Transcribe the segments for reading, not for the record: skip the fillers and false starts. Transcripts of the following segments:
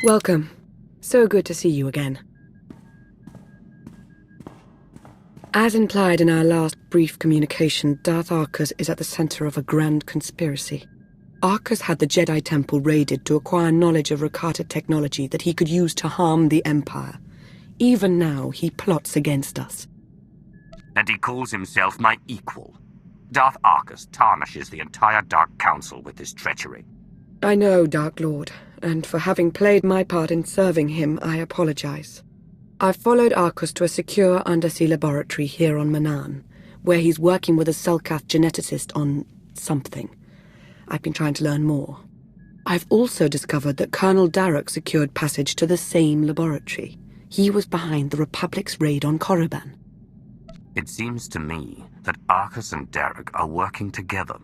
Welcome. So good to see you again. As implied in our last brief communication, Darth Arcus is at the center of a grand conspiracy. Arcus had the Jedi Temple raided to acquire knowledge of Rakata technology that he could use to harm the Empire. Even now, he plots against us. And he calls himself my equal. Darth Arcus tarnishes the entire Dark Council with his treachery. I know, Dark Lord, and for having played my part in serving him, I apologize. I've followed Arcus to a secure undersea laboratory here on Manaan, where he's working with a Selkath geneticist on something. I've been trying to learn more. I've also discovered that Colonel Darroch secured passage to the same laboratory. He was behind the Republic's raid on Korriban. It seems to me that Arcus and Darroch are working together.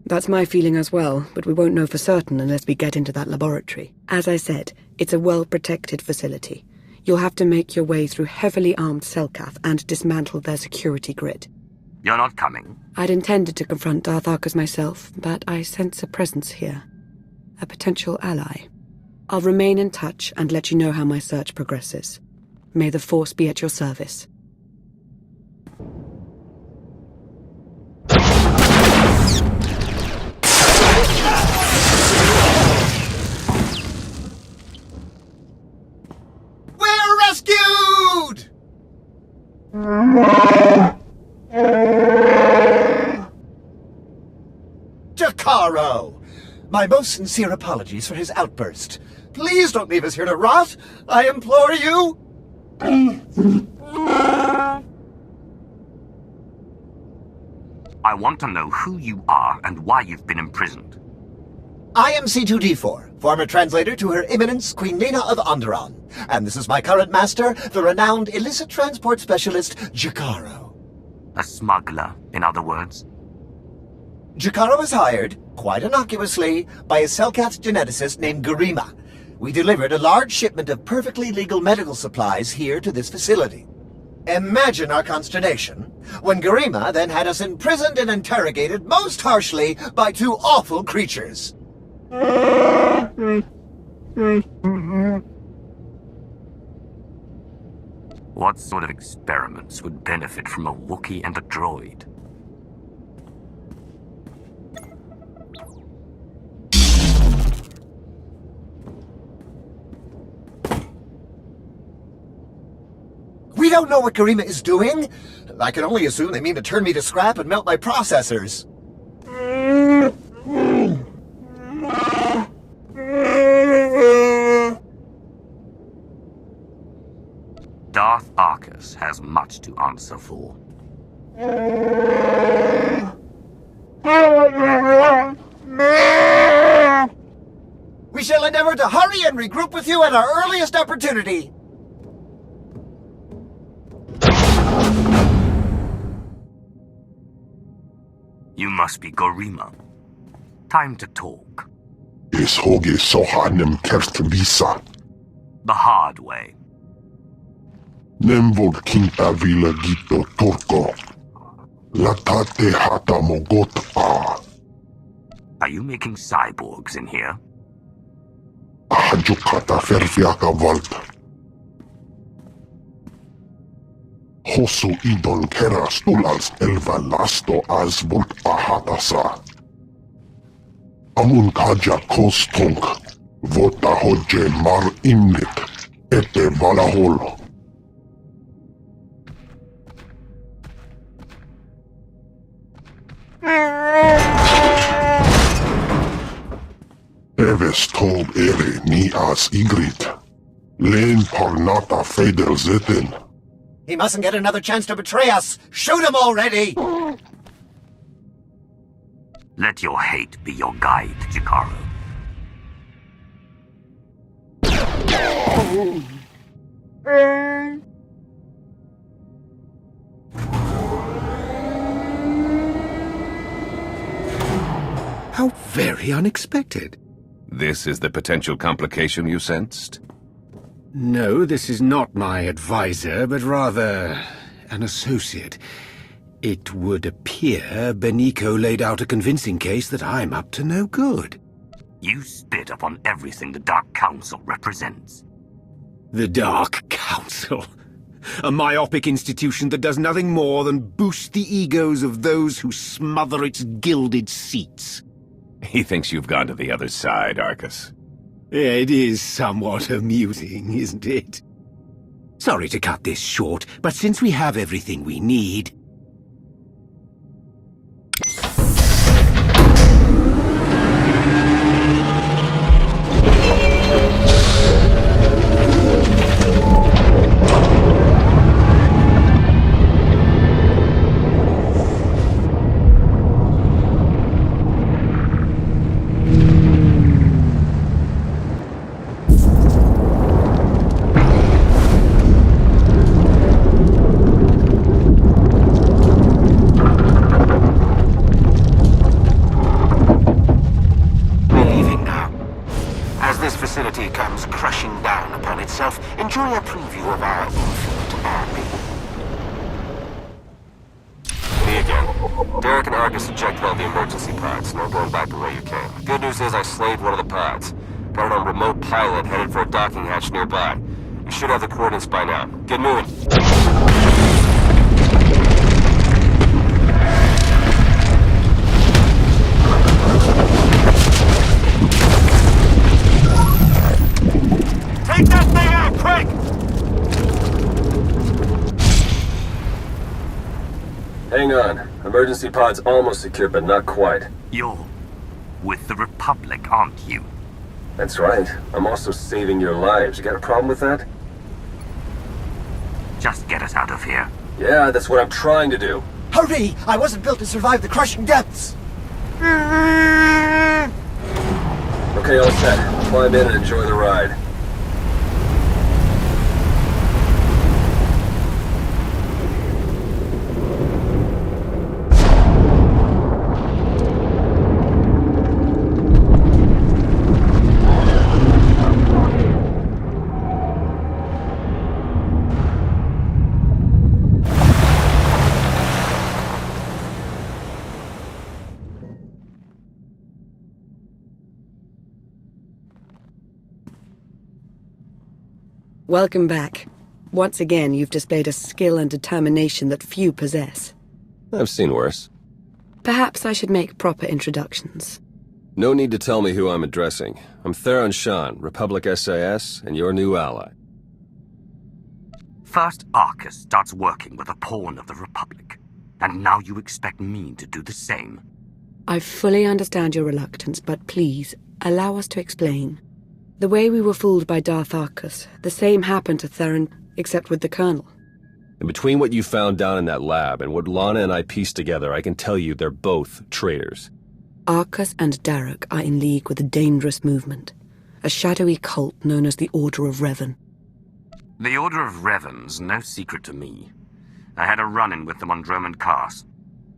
That's my feeling as well, but we won't know for certain unless we get into that laboratory. As I said, it's a well-protected facility. You'll have to make your way through heavily armed Selkath and dismantle their security grid. You're not coming? I'd intended to confront Darth Arcus myself, but I sense a presence here. A potential ally. I'll remain in touch and let you know how my search progresses. May the Force be at your service. We're rescued! Jakaro! My most sincere apologies for his outburst. Please don't leave us here to rot! I implore you! I want to know who you are and why you've been imprisoned. I am C2D4, former translator to Her Eminence Queen Lena of Onderon. And this is my current master, the renowned illicit transport specialist, Jakaro. A smuggler, in other words. Jakaro was hired, quite innocuously, by a Selkath geneticist named Garima. We delivered a large shipment of perfectly legal medical supplies here to this facility. Imagine our consternation when Garima then had us imprisoned and interrogated most harshly by two awful creatures. What sort of experiments would benefit from a Wookiee and a droid? We don't know what Garima is doing. I can only assume they mean to turn me to scrap and melt my processors. Darth Arcus has much to answer for. We shall endeavor to hurry and regroup with you at our earliest opportunity. You must be Garima. Time to talk. Is hoge sohanem kert visa. The hard way. Nemvod kinta vila gito torko. Latate hata mogot a. Are you making cyborgs in here? Ahajukata ferviaka valta. Hosu idon kera stulals elva lasto as volt ahatasa. Amun kaja kostonk. Vota hoje mar imnit. Ete valaholo. Eves tog ere ni as igrit. Len parnata feder zetin. He mustn't get another chance to betray us. Shoot him already! Let your hate be your guide, Jakaro. How very unexpected. This is the potential complication you sensed? No, this is not my advisor, but rather an associate. It would appear Beniko laid out a convincing case that I'm up to no good. You spit upon everything the Dark Council represents. The Dark Council? A myopic institution that does nothing more than boost the egos of those who smother its gilded seats. He thinks you've gone to the other side, Arcus. It is somewhat amusing, isn't it? Sorry to cut this short, but since we have everything we need... Enjoy a preview of our infinite army. Me again. Derek and Argus ejected all the emergency pods. No going back the way you came. Good news is I slayed one of the pods. Got it on remote pilot headed for a docking hatch nearby. You should have the coordinates by now. Get moving. Take that thing out, quick! Hang on. Emergency pod's almost secure, but not quite. You're with the Republic, aren't you? That's right. I'm also saving your lives. You got a problem with that? Just get us out of here. Yeah, that's what I'm trying to do. Hurry! I wasn't built to survive the crushing depths! Okay, all set. Climb in and enjoy the ride. Welcome back. Once again, you've displayed a skill and determination that few possess. I've seen worse. Perhaps I should make proper introductions. No need to tell me who I'm addressing. I'm Theron Shan, Republic SAS, and your new ally. First, Arcus starts working with a pawn of the Republic. And now you expect me to do the same. I fully understand your reluctance, but please, allow us to explain. The way we were fooled by Darth Arcus, the same happened to Theron, except with the Colonel. And between what you found down in that lab and what Lana and I pieced together, I can tell you they're both traitors. Arcus and Derek are in league with a dangerous movement, a shadowy cult known as the Order of Revan. The Order of Revan's no secret to me. I had a run-in with them on Dromund Kaas.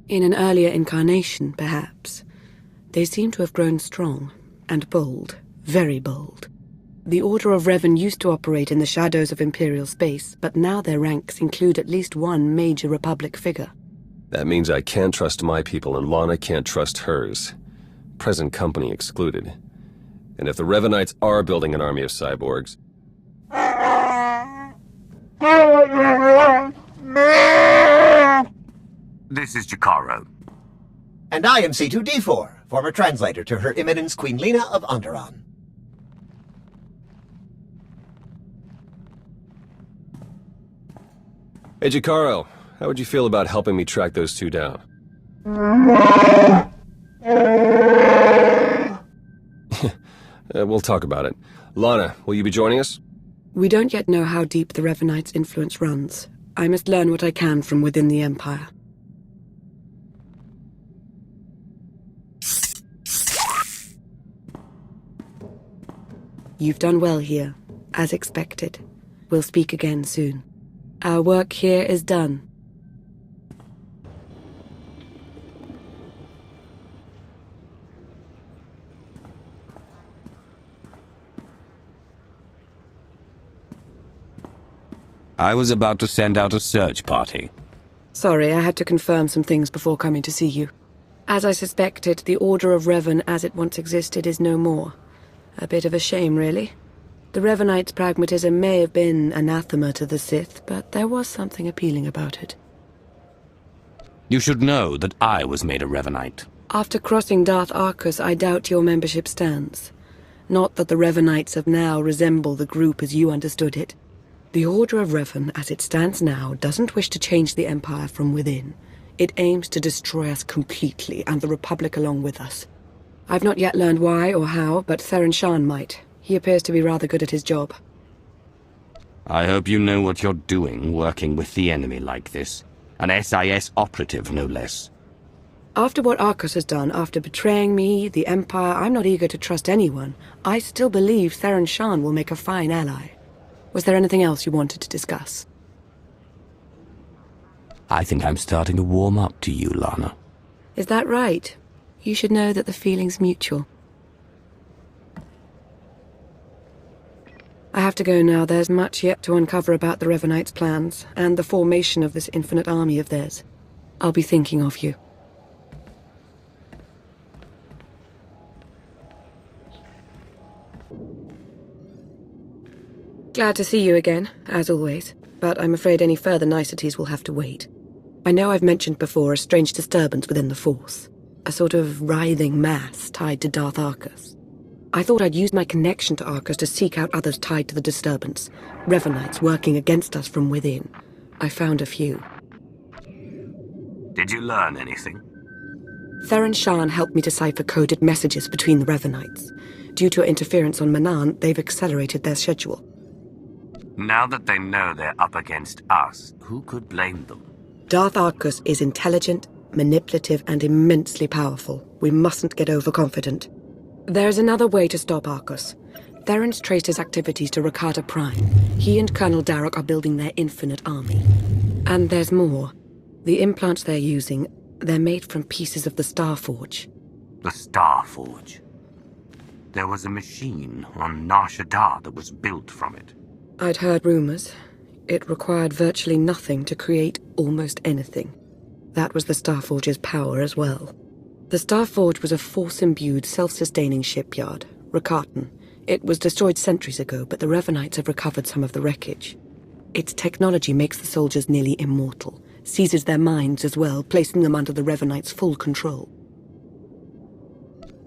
In an earlier incarnation, perhaps. They seem to have grown strong and bold, very bold. The Order of Revan used to operate in the shadows of Imperial space, but now their ranks include at least one major Republic figure. That means I can't trust my people and Lana can't trust hers. Present company excluded. And if the Revanites are building an army of cyborgs... This is Jakaro. And I am C2D4, former translator to Her Eminence Queen Lena of Onderon. Hey, Jakaro, how would you feel about helping me track those two down? We'll talk about it. Lana, will you be joining us? We don't yet know how deep the Revanites' influence runs. I must learn what I can from within the Empire. You've done well here, as expected. We'll speak again soon. Our work here is done. I was about to send out a search party. Sorry, I had to confirm some things before coming to see you. As I suspected, the Order of Revan as it once existed is no more. A bit of a shame, really. The Revanites' pragmatism may have been anathema to the Sith, but there was something appealing about it. You should know that I was made a Revanite. After crossing Darth Arcus, I doubt your membership stands. Not that the Revanites of now resemble the group as you understood it. The Order of Revan, as it stands now, doesn't wish to change the Empire from within. It aims to destroy us completely, and the Republic along with us. I've not yet learned why or how, but Theron Shan might. He appears to be rather good at his job. I hope you know what you're doing, working with the enemy like this. An SIS operative, no less. After what Arcus has done, after betraying me, the Empire, I'm not eager to trust anyone. I still believe Theron Shan will make a fine ally. Was there anything else you wanted to discuss? I think I'm starting to warm up to you, Lana. Is that right? You should know that the feeling's mutual. I have to go now. There's much yet to uncover about the Revanites' plans, and the formation of this infinite army of theirs. I'll be thinking of you. Glad to see you again, as always, but I'm afraid any further niceties will have to wait. I know I've mentioned before a strange disturbance within the Force, a sort of writhing mass tied to Darth Arcus. I thought I'd use my connection to Arcus to seek out others tied to the disturbance, Revanites working against us from within. I found a few. Did you learn anything? Theron Shan helped me decipher coded messages between the Revanites. Due to interference on Manaan, they've accelerated their schedule. Now that they know they're up against us, who could blame them? Darth Arcus is intelligent, manipulative, and immensely powerful. We mustn't get overconfident. There's another way to stop Arcus. Theron's traced his activities to Rakata Prime. He and Colonel Darroch are building their infinite army. And there's more. The implants they're using, they're made from pieces of the Starforge. The Starforge? There was a machine on Nar Shaddaa that was built from it. I'd heard rumors. It required virtually nothing to create almost anything. That was the Starforge's power as well. The Starforge was a force-imbued, self-sustaining shipyard, Rakatan. It was destroyed centuries ago, but the Revanites have recovered some of the wreckage. Its technology makes the soldiers nearly immortal, seizes their minds as well, placing them under the Revanites' full control.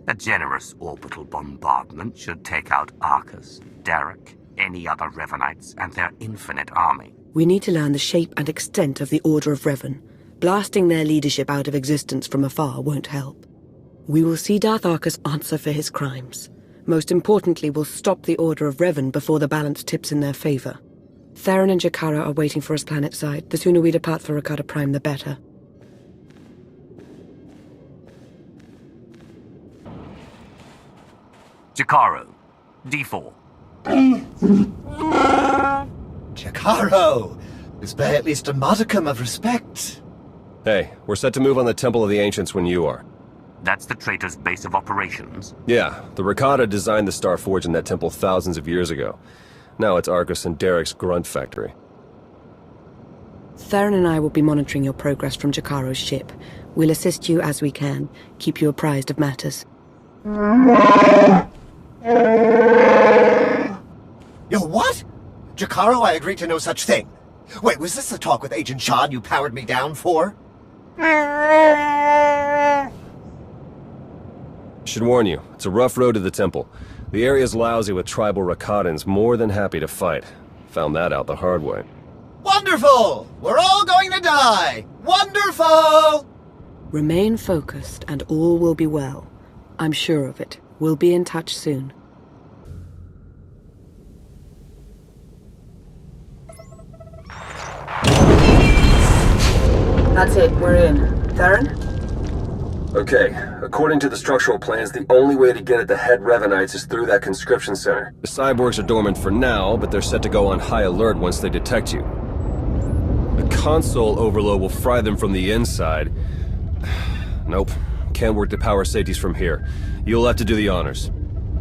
A generous orbital bombardment should take out Arcus, Darroch, any other Revanites, and their infinite army. We need to learn the shape and extent of the Order of Revan. Blasting their leadership out of existence from afar won't help. We will see Darth Arcus answer for his crimes. Most importantly, we'll stop the Order of Revan before the balance tips in their favor. Theron and Jakara are waiting for us planetside. The sooner we depart for Rakata Prime, the better. Jakaro, D4. Jakaro! Display at least a modicum of respect. Hey, we're set to move on the Temple of the Ancients when you are. That's the traitor's base of operations? Yeah, the Rakata designed the Starforge in that temple thousands of years ago. Now it's Arcus and Darroch's grunt factory. Theron and I will be monitoring your progress from Jakaro's ship. We'll assist you as we can, keep you apprised of matters. Yo, what? Jakaro, I agreed to no such thing. Wait, was this the talk with Agent Shan you powered me down for? Should warn you, it's a rough road to the temple. The area's lousy with tribal Rakatans more than happy to fight. Found that out the hard way. Wonderful! We're all going to die! Wonderful! Remain focused and all will be well. I'm sure of it. We'll be in touch soon. That's it, we're in. Theron? Okay, according to the structural plans, the only way to get at the head Revanites is through that conscription center. The cyborgs are dormant for now, but they're set to go on high alert once they detect you. The console overload will fry them from the inside. Nope, can't work the power safeties from here. You'll have to do the honors.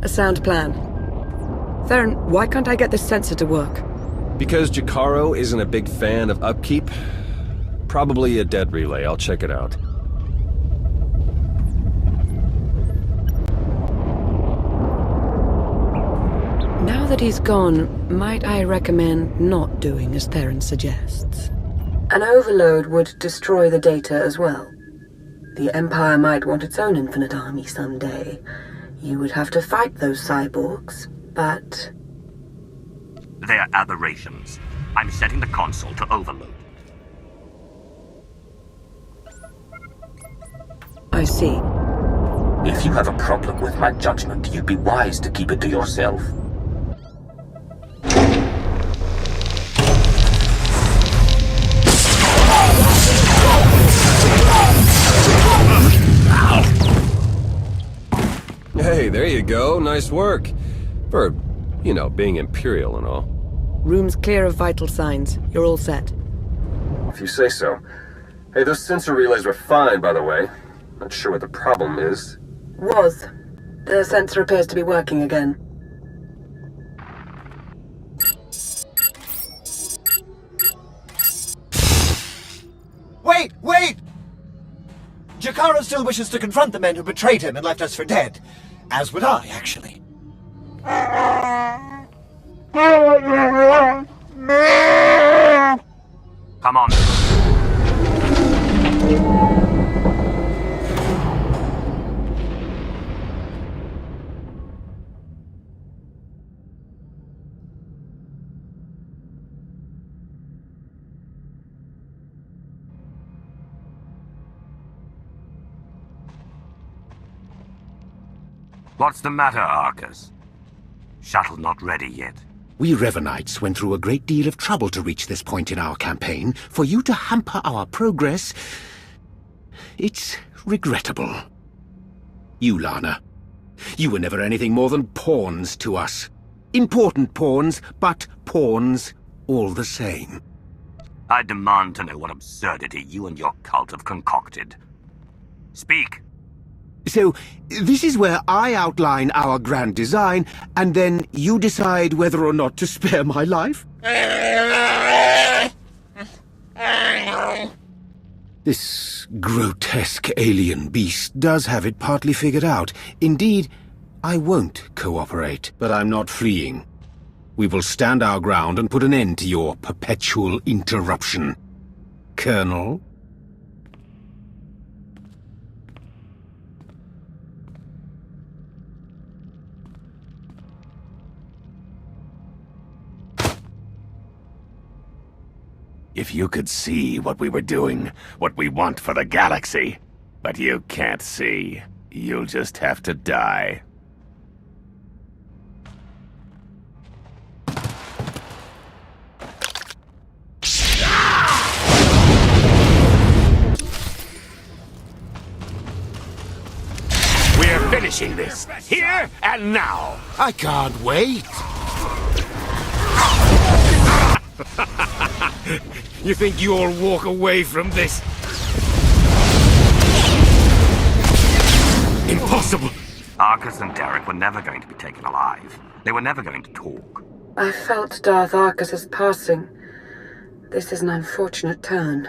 A sound plan. Theron, why can't I get this sensor to work? Because Jakaro isn't a big fan of upkeep? Probably a dead relay, I'll check it out. Now that he's gone, might I recommend not doing as Theron suggests? An overload would destroy the data as well. The Empire might want its own infinite army someday. You would have to fight those cyborgs, but... They're aberrations. I'm setting the console to overload. I see. If you have a problem with my judgment, you'd be wise to keep it to yourself. Hey, there you go. Nice work. For, being Imperial and all. Room's clear of vital signs. You're all set. If you say so. Hey, those sensor relays were fine, by the way. Not sure what the problem is. Was. The sensor appears to be working again. Wait! Wait! Jakaro still wishes to confront the men who betrayed him and left us for dead. As would I, actually. Come on. What's the matter, Arcus? Shuttle not ready yet. We Revanites went through a great deal of trouble to reach this point in our campaign. For you to hamper our progress, it's regrettable. You, Lana. You were never anything more than pawns to us. Important pawns, but pawns all the same. I demand to know what absurdity you and your cult have concocted. Speak. So, this is where I outline our grand design, and then you decide whether or not to spare my life? This grotesque alien beast does have it partly figured out. Indeed, I won't cooperate, but I'm not fleeing. We will stand our ground and put an end to your perpetual interruption. Colonel? If you could see what we were doing, what we want for the galaxy. But you can't see. You'll just have to die. We're finishing this, here and now. I can't wait. You think you'll walk away from this? Impossible! Arcus and Derek were never going to be taken alive. They were never going to talk. I felt Darth Arcus's passing. This is an unfortunate turn.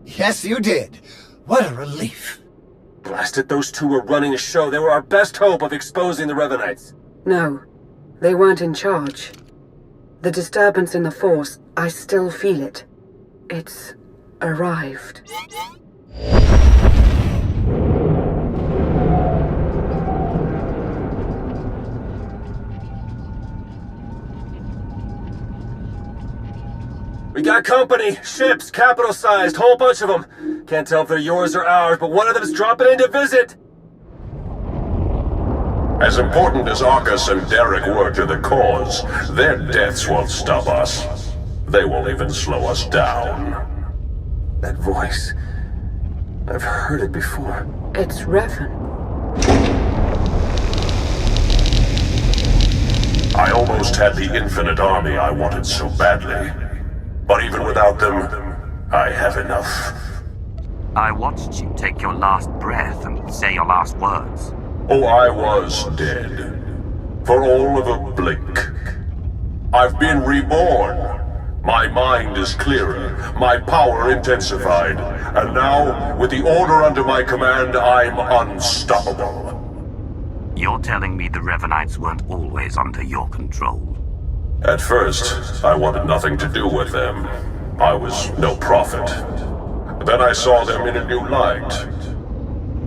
Yes, you did. What a relief. Blasted, those two were running a show. They were our best hope of exposing the Revanites. No, they weren't in charge. The disturbance in the Force, I still feel it. It's arrived. We got company. Ships, capital-sized, whole bunch of them. Can't tell if they're yours or ours, but one of them's dropping in to visit. As important as Arcus and Derek were to the cause, their deaths won't stop us. They won't even slow us down. That voice. I've heard it before. It's Revan. I almost had the infinite army I wanted so badly. But even without them, I have enough. I watched you take your last breath and say your last words. Oh, I was dead. For all of a blink. I've been reborn. My mind is clearer, my power intensified, and now, with the order under my command, I'm unstoppable. You're telling me the Revanites weren't always under your control? At first, I wanted nothing to do with them. I was no prophet. Then I saw them in a new light.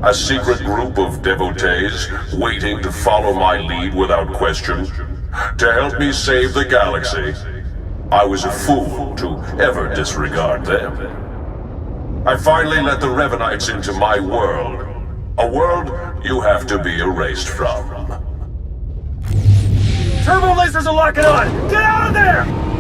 A secret group of devotees waiting to follow my lead without question, to help me save the galaxy. I was a fool to ever disregard them. I finally let the Revanites into my world. A world you have to be erased from. Turbo lasers are locking on! Get out of there!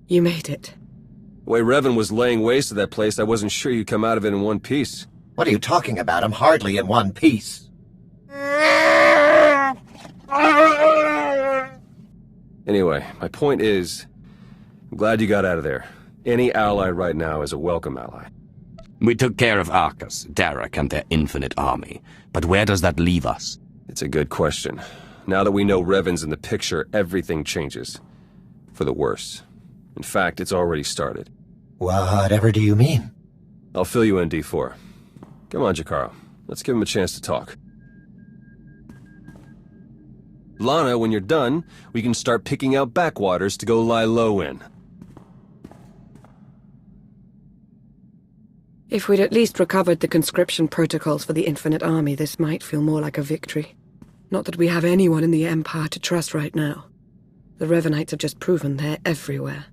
You made it. The way Revan was laying waste to that place, I wasn't sure you'd come out of it in one piece. What are you talking about? I'm hardly in one piece. Anyway, my point is, I'm glad you got out of there. Any ally right now is a welcome ally. We took care of Arcus, Derek, and their infinite army. But where does that leave us? It's a good question. Now that we know Revan's in the picture, everything changes. For the worse. In fact, it's already started. Whatever do you mean? I'll fill you in, D4. Come on, Jakaro. Let's give him a chance to talk. Lana, when you're done, we can start picking out backwaters to go lie low in. If we'd at least recovered the conscription protocols for the Infinite Army, this might feel more like a victory. Not that we have anyone in the Empire to trust right now. The Revanites have just proven they're everywhere.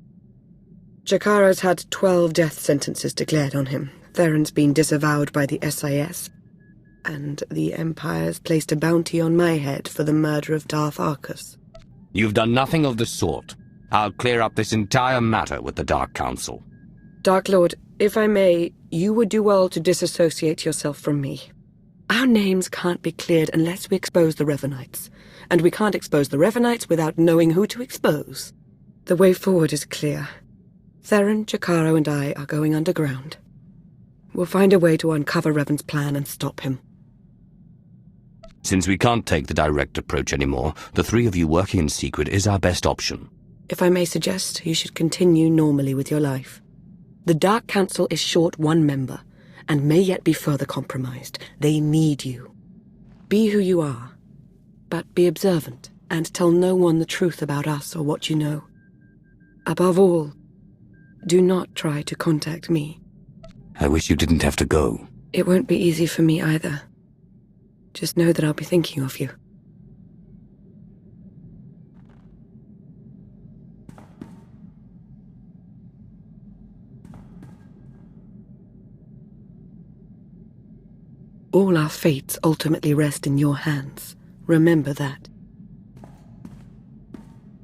Jakaro's had 12 death sentences declared on him. Theron's been disavowed by the SIS. And the Empire's placed a bounty on my head for the murder of Darth Arcus. You've done nothing of the sort. I'll clear up this entire matter with the Dark Council. Dark Lord, if I may, you would do well to disassociate yourself from me. Our names can't be cleared unless we expose the Revanites. And we can't expose the Revanites without knowing who to expose. The way forward is clear. Theron, Jakaro, and I are going underground. We'll find a way to uncover Revan's plan and stop him. Since we can't take the direct approach anymore, the three of you working in secret is our best option. If I may suggest, you should continue normally with your life. The Dark Council is short one member, and may yet be further compromised. They need you. Be who you are, but be observant, and tell no one the truth about us or what you know. Above all, do not try to contact me. I wish you didn't have to go. It won't be easy for me either. Just know that I'll be thinking of you. All our fates ultimately rest in your hands. Remember that.